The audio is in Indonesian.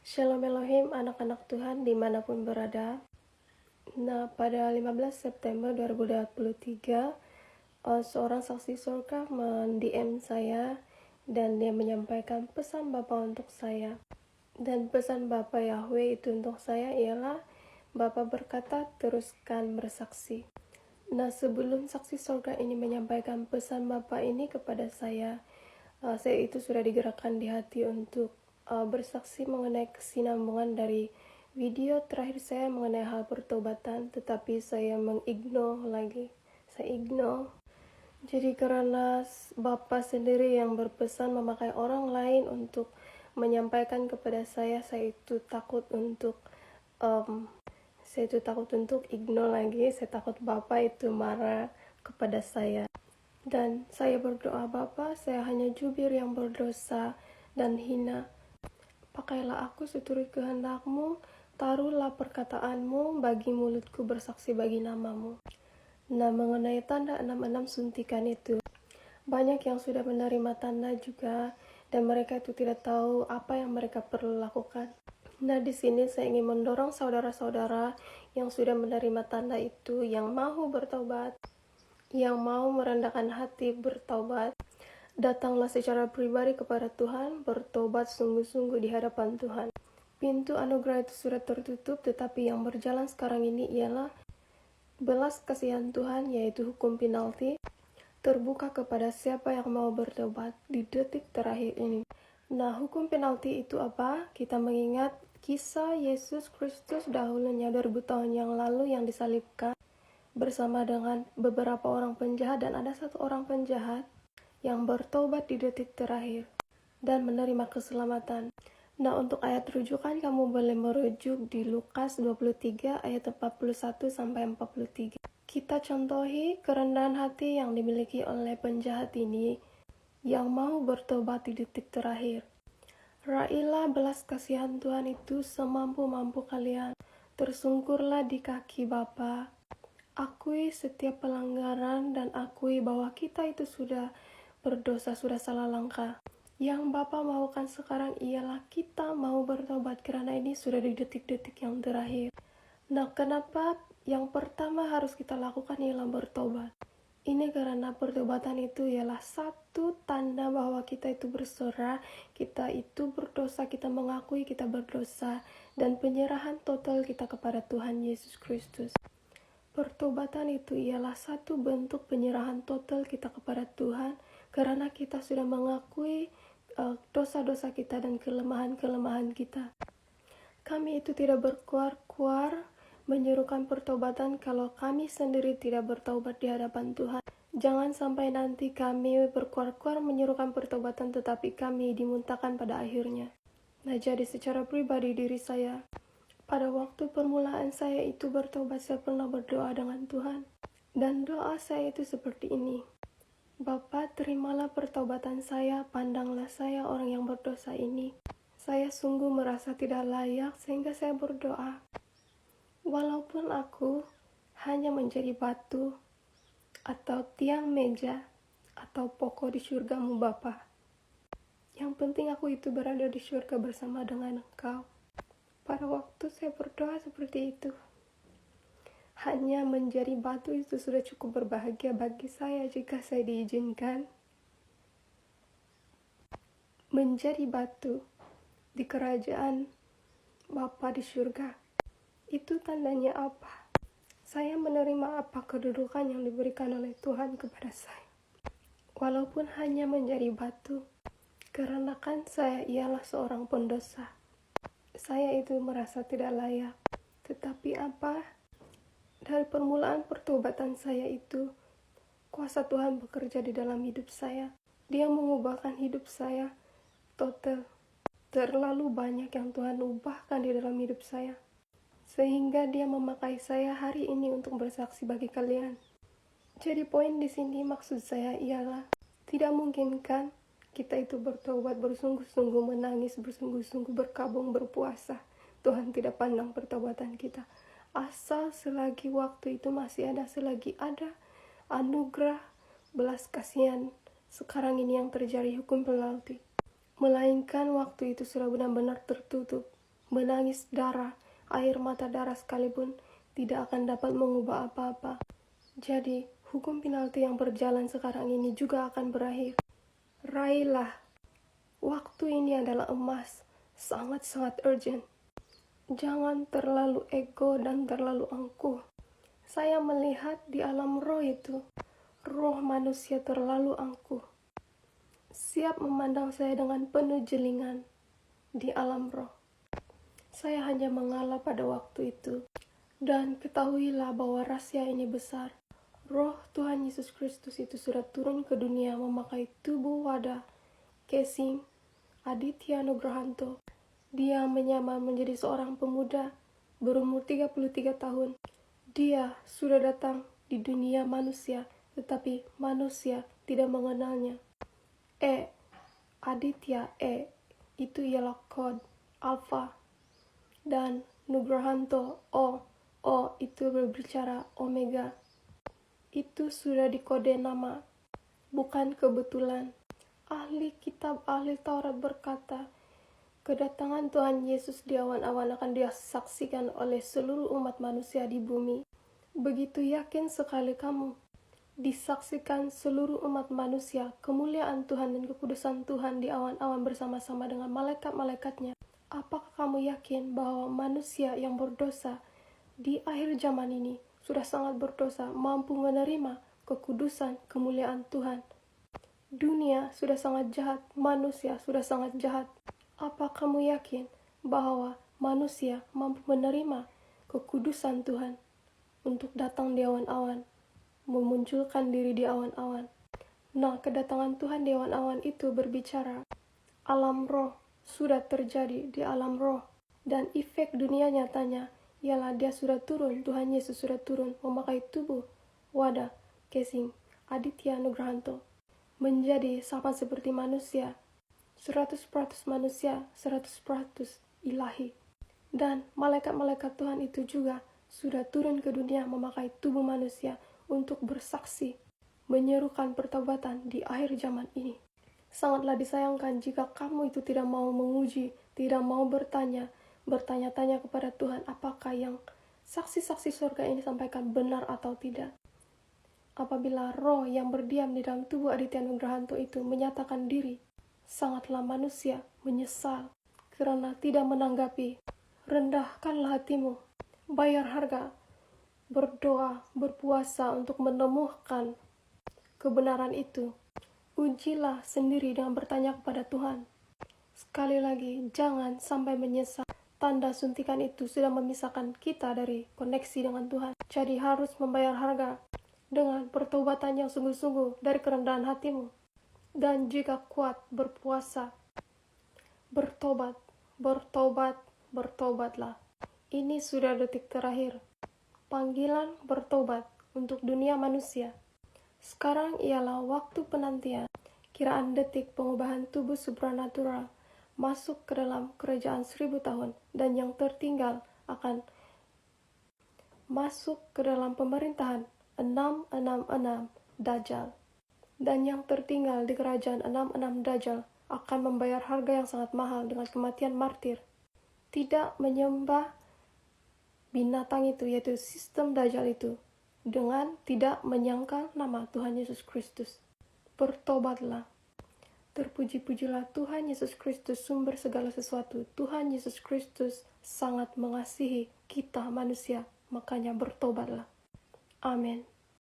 Shalom Elohim, anak-anak Tuhan dimanapun berada. Nah, pada 15 September 2023, seorang saksi surga men-DM saya dan dia menyampaikan pesan Bapa untuk saya. Dan pesan Bapa Yahweh itu untuk saya ialah, Bapa berkata, teruskan bersaksi. Nah, sebelum saksi surga ini menyampaikan pesan Bapa ini kepada saya itu sudah digerakkan di hati untuk bersaksi mengenai kesinambungan dari video terakhir saya mengenai hal pertobatan, tetapi saya mengignore lagi. Saya ignore. Jadi karena Bapa sendiri yang berpesan memakai orang lain untuk menyampaikan kepada saya itu takut untuk ignore lagi. Saya takut Bapa itu marah kepada saya. Dan saya berdoa, Bapa, saya hanya jubir yang berdosa dan hina. Pakailah aku seturut kehendak-Mu, taruhlah perkataan-Mu bagi mulutku bersaksi bagi nama-Mu. Nah, mengenai tanda 66 suntikan itu, banyak yang sudah menerima tanda juga, dan mereka itu tidak tahu apa yang mereka perlu lakukan. Nah, di sini saya ingin mendorong saudara-saudara yang sudah menerima tanda itu, yang mau bertobat, yang mau merendahkan hati bertobat, datanglah secara pribadi kepada Tuhan, bertobat sungguh-sungguh di hadapan Tuhan. Pintu anugerah itu sudah tertutup, tetapi yang berjalan sekarang ini ialah belas kasihan Tuhan, yaitu hukum penalti, terbuka kepada siapa yang mau bertobat di detik terakhir ini. Nah, hukum penalti itu apa? Kita mengingat kisah Yesus Kristus dahulunya 2000 tahun yang lalu yang disalibkan bersama dengan beberapa orang penjahat, dan ada satu orang penjahat yang bertobat di detik terakhir dan menerima keselamatan. Nah, untuk ayat rujukan kamu boleh merujuk di Lukas 23 ayat 41 sampai 43. Kita contohi kerendahan hati yang dimiliki oleh penjahat ini yang mau bertobat di detik terakhir. Raihlah belas kasihan Tuhan itu semampu-mampu kalian. Tersungkurlah di kaki Bapa. Akui setiap pelanggaran dan akui bahwa kita itu sudah berdosa, sudah salah langkah. Yang Bapa maukan sekarang ialah kita mau bertobat, karena ini sudah di detik-detik yang terakhir. Nah, kenapa yang pertama harus kita lakukan ialah bertobat? Ini karena pertobatan itu ialah satu tanda bahwa kita itu berserah, kita itu berdosa, kita mengakui kita berdosa, dan penyerahan total kita kepada Tuhan Yesus Kristus. Pertobatan itu ialah satu bentuk penyerahan total kita kepada Tuhan, karena kita sudah mengakui dosa-dosa kita dan kelemahan-kelemahan kita. Kami itu tidak berkuar-kuar menyerukan pertobatan kalau kami sendiri tidak bertobat di hadapan Tuhan. Jangan sampai nanti kami berkuar-kuar menyerukan pertobatan tetapi kami dimuntahkan pada akhirnya. Nah, jadi secara pribadi diri saya, pada waktu permulaan saya itu bertobat, saya pernah berdoa dengan Tuhan. Dan doa saya itu seperti ini. Bapa, terimalah pertobatan saya, pandanglah saya orang yang berdosa ini. Saya sungguh merasa tidak layak sehingga saya berdoa. Walaupun aku hanya menjadi batu, atau tiang meja, atau pokok di surgamu Bapa. Yang penting aku itu berada di surga bersama dengan Engkau. Pada waktu saya berdoa seperti itu, hanya menjadi batu itu sudah cukup berbahagia bagi saya jika saya diizinkan menjadi batu di kerajaan Bapa di surga. Itu tandanya apa? Saya menerima apa kedudukan yang diberikan oleh Tuhan kepada saya. Walaupun hanya menjadi batu, karena kan saya ialah seorang pendosa. Saya itu merasa tidak layak. Tetapi apa? Dari permulaan pertobatan saya itu, kuasa Tuhan bekerja di dalam hidup saya. Dia mengubahkan hidup saya total. Terlalu banyak yang Tuhan ubahkan di dalam hidup saya, sehingga Dia memakai saya hari ini untuk bersaksi bagi kalian. Jadi poin di sini maksud saya ialah, tidak mungkin kan kita itu bertobat, bersungguh-sungguh menangis, bersungguh-sungguh berkabung, berpuasa. Tuhan tidak pandang pertobatan kita. Asal selagi waktu itu masih ada, selagi ada anugerah, belas kasihan, sekarang ini yang terjadi hukum penalti. Melainkan waktu itu sudah benar-benar tertutup. menangis darah, air mata darah sekalipun tidak akan dapat mengubah apa-apa. Jadi, hukum penalti yang berjalan sekarang ini juga akan berakhir. Raihlah. Waktu ini adalah emas, sangat-sangat urgent. Jangan terlalu ego dan terlalu angkuh. Saya melihat di alam roh itu, roh manusia terlalu angkuh. Siap memandang saya dengan penuh jelingan di alam roh. Saya hanya mengalah pada waktu itu. Dan ketahuilah bahwa rahasia ini besar. Roh Tuhan Yesus Kristus itu sudah turun ke dunia memakai tubuh wadah Kesing Aditya Nugrahanto. Dia menyamar menjadi seorang pemuda berumur 33 tahun. Dia sudah datang di dunia manusia, tetapi manusia tidak mengenalnya. Aditya itu ialah kode alfa, dan Nugrahanto O itu berbicara omega. Itu sudah dikode nama, bukan kebetulan. Ahli kitab, ahli Taurat berkata, kedatangan Tuhan Yesus di awan-awan akan disaksikan oleh seluruh umat manusia di bumi. Begitu yakin sekali kamu. Disaksikan seluruh umat manusia, kemuliaan Tuhan dan kekudusan Tuhan di awan-awan bersama-sama dengan malaikat-malaikatnya. Apakah kamu yakin bahwa manusia yang berdosa di akhir zaman ini sudah sangat berdosa, mampu menerima kekudusan, kemuliaan Tuhan? Dunia sudah sangat jahat, manusia sudah sangat jahat. Apa kamu yakin bahwa manusia mampu menerima kekudusan Tuhan untuk datang di awan-awan, memunculkan diri di awan-awan? Nah, kedatangan Tuhan di awan-awan itu berbicara alam roh sudah terjadi di alam roh, dan efek dunia nyatanya ialah dia sudah turun, Tuhan Yesus sudah turun memakai tubuh wadah Kesing Aditya Nugrahanto, menjadi sama seperti manusia, 100% manusia, 100% ilahi. Dan malaikat-malaikat Tuhan itu juga sudah turun ke dunia memakai tubuh manusia untuk bersaksi, menyerukan pertobatan di akhir zaman ini. Sangatlah disayangkan jika kamu itu tidak mau menguji, tidak mau bertanya-tanya kepada Tuhan apakah yang saksi-saksi surga ini sampaikan benar atau tidak. Apabila roh yang berdiam di dalam tubuh Aditya Nugrahanto itu menyatakan diri, sangatlah manusia menyesal karena tidak menanggapi. Rendahkanlah hatimu, bayar harga, berdoa, berpuasa untuk menemukan kebenaran itu. Ujilah sendiri dengan bertanya kepada Tuhan. Sekali lagi, jangan sampai menyesal. Tanda suntikan itu sudah memisahkan kita dari koneksi dengan Tuhan. Jadi harus membayar harga dengan pertobatan yang sungguh-sungguh dari kerendahan hatimu. Dan jika kuat, berpuasa, bertobatlah. Ini sudah detik terakhir. Panggilan bertobat untuk dunia manusia. Sekarang ialah waktu penantian. Kiraan detik pengubahan tubuh supranatural masuk ke dalam kerajaan 1000 tahun, dan yang tertinggal akan masuk ke dalam pemerintahan 666 Dajjal. Dan yang tertinggal di kerajaan 66 Dajjal akan membayar harga yang sangat mahal dengan kematian martir. Tidak menyembah binatang itu, yaitu sistem Dajjal itu, dengan tidak menyangkal nama Tuhan Yesus Kristus. Bertobatlah. Terpuji-pujilah Tuhan Yesus Kristus, sumber segala sesuatu. Tuhan Yesus Kristus sangat mengasihi kita manusia, makanya bertobatlah. Amin.